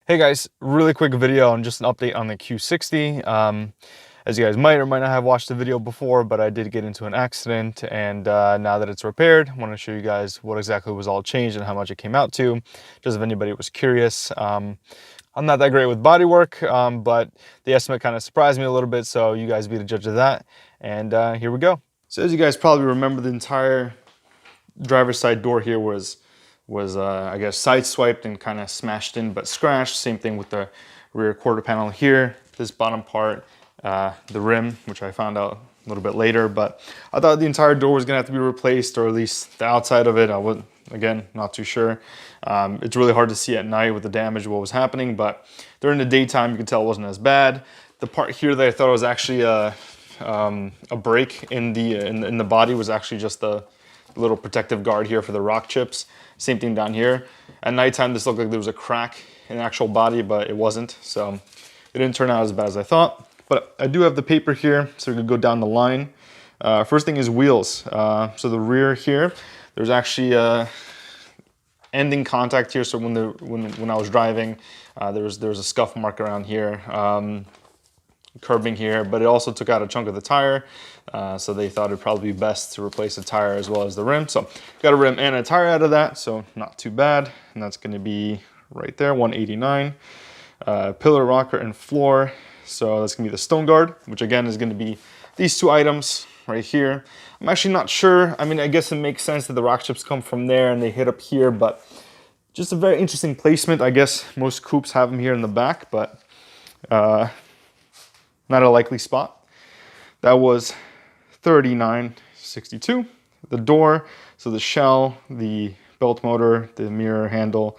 Hey guys, really quick video and just an update on the Q60. As you guys might or might not have watched the video before, but I did get into an accident, and now that it's repaired, I want to show you guys what exactly was all changed and how much it came out to, just if anybody was curious. I'm not that great with bodywork, but the estimate kind of surprised me a little bit, so you guys be the judge of that. And here we go. So as you guys probably remember, the entire driver's side door here was I guess sideswiped and kind of smashed in but scratched. Same thing with the rear quarter panel here. This bottom part, the rim, which I found out a little bit later, but I thought the entire door was gonna have to be replaced, or at least the outside of it. I wasn't, again, not too sure. It's really hard to see at night with the damage, what was happening, but during the daytime, you could tell it wasn't as bad. The part here that I thought was actually a break in the body was actually just a little protective guard here for the rock chips. Same thing down here. At nighttime, this looked like there was a crack in the actual body, but it wasn't. So it didn't turn out as bad as I thought. But I do have the paper here, so we could go down the line. First thing is wheels. So the rear here, there's actually ending contact here. So when I was driving, there was a scuff mark around here. Curbing here, but it also took out a chunk of the tire, so they thought it'd probably be best to replace the tire as well as the rim. So got a rim and a tire out of that, so not too bad. And that's going to be right there, $189. Pillar, rocker, and floor. So that's going to be the stone guard, which again is going to be these two items right here. I'm actually not sure. I mean, I guess it makes sense that the rock chips come from there and they hit up here, but just a very interesting placement. I guess most coupes have them here in the back, but not a likely spot. That was $39.62. The door, so the shell, the belt motor, the mirror handle,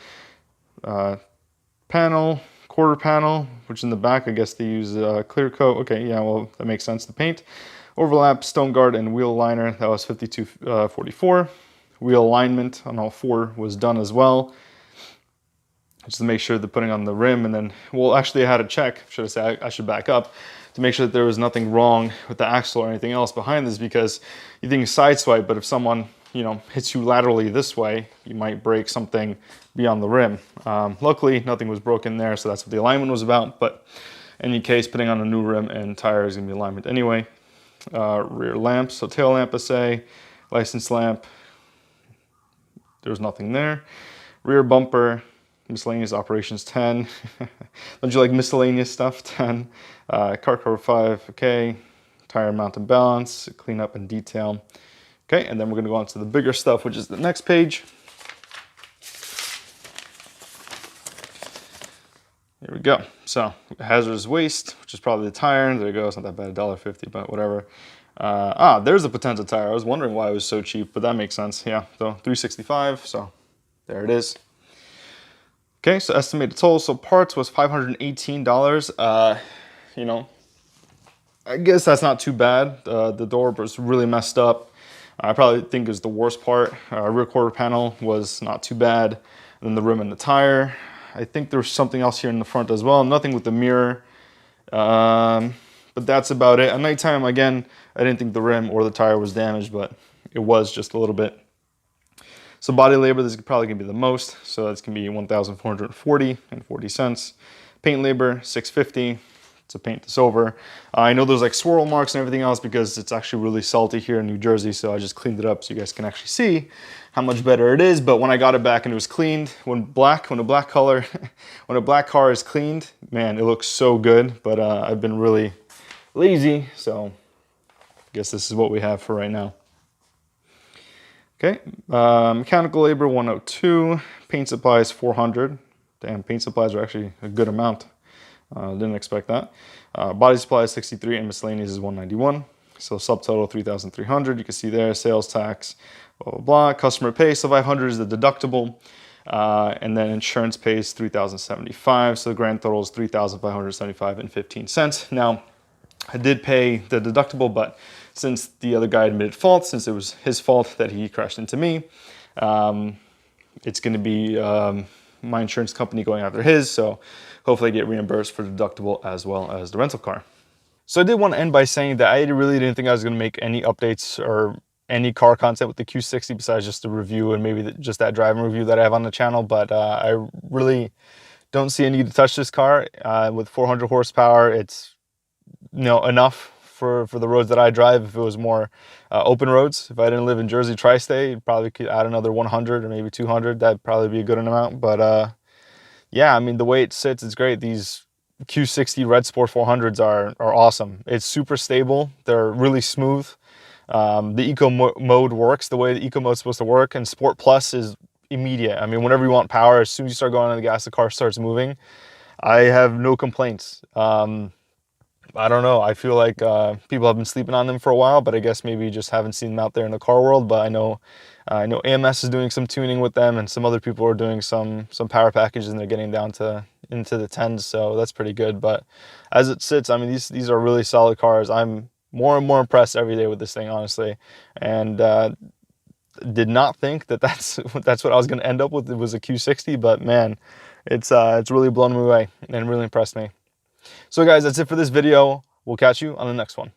panel, quarter panel, which in the back, I guess they use clear coat. Okay, yeah, well, that makes sense. The paint, overlap, stone guard, and wheel liner. That was $52.44. Wheel alignment on all four was done as well, just to make sure they're putting on the rim. And then, well, actually I had to check, should I say, I should back up, to make sure that there was nothing wrong with the axle or anything else behind this, because you think sideswipe, but if someone, you know, hits you laterally this way, you might break something beyond the rim. Luckily, nothing was broken there, so that's what the alignment was about. But in any case, putting on a new rim and tire is gonna be alignment anyway. Rear lamps, so tail lamp assay, license lamp, there was nothing there. Rear bumper, miscellaneous operations 10. Don't you like miscellaneous stuff? 10. Car cover 5, okay. Tire mount and balance, cleanup and detail. Okay, and then we're gonna go on to the bigger stuff, which is the next page. Here we go. So hazardous waste, which is probably the tire. There you go, it's not that bad, $1.50, but whatever. There's a potential tire. I was wondering why it was so cheap, but that makes sense. Yeah, so $365, so there it is. Okay, so estimated total, so parts was $518. You know, I guess that's not too bad. The door was really messed up. I probably think is the worst part. Rear quarter panel was not too bad. And then the rim and the tire. I think there's something else here in the front as well. Nothing with the mirror. But that's about it. At nighttime, again, I didn't think the rim or the tire was damaged, but it was just a little bit. So body labor, this is probably gonna be the most. So that's gonna be $1,440.40. Paint labor, $650 to paint this over. I know there's like swirl marks and everything else because it's actually really salty here in New Jersey. So I just cleaned it up so you guys can actually see how much better it is. But when I got it back and it was cleaned, when a black car is cleaned, man, it looks so good. But I've been really lazy, so I guess this is what we have for right now. Okay, mechanical labor 102, paint supplies 400. Damn, paint supplies are actually a good amount. Didn't expect that. Body supplies 63 and miscellaneous is 191. So subtotal 3,300. You can see there sales tax, blah blah blah. Customer pay, so 500 is the deductible, and then insurance pays 3,075. So the grand total is 3,575.15. Now, I did pay the deductible, but since the other guy admitted fault, since it was his fault that he crashed into me, it's going to be my insurance company going after his, so hopefully I get reimbursed for the deductible as well as the rental car. So I did want to end by saying that I really didn't think I was going to make any updates or any car content with the Q60 besides just the review and maybe just that driving review that I have on the channel, but I really don't see a need to touch this car. With 400 horsepower, it's enough for the roads that I drive. If it was more open roads, if I didn't live in Jersey tri-state, probably could add another 100 or maybe 200. That'd probably be a good amount. But yeah, I mean, the way it sits, it's great. These Q60 Red Sport 400s are awesome. It's super stable. They're really smooth. The eco mode works the way the eco mode is supposed to work, and Sport Plus is immediate. I mean, whenever you want power, as soon as you start going on the gas, the car starts moving. I have no complaints. I don't know. I feel like people have been sleeping on them for a while, but I guess maybe you just haven't seen them out there in the car world. But I know AMS is doing some tuning with them, and some other people are doing some power packages, and they're getting down to into the tens. So that's pretty good. But as it sits, I mean, these are really solid cars. I'm more and more impressed every day with this thing, honestly, and did not think that that's what I was going to end up with. It was a Q60, but man, it's really blown me away and really impressed me. So guys, that's it for this video. We'll catch you on the next one.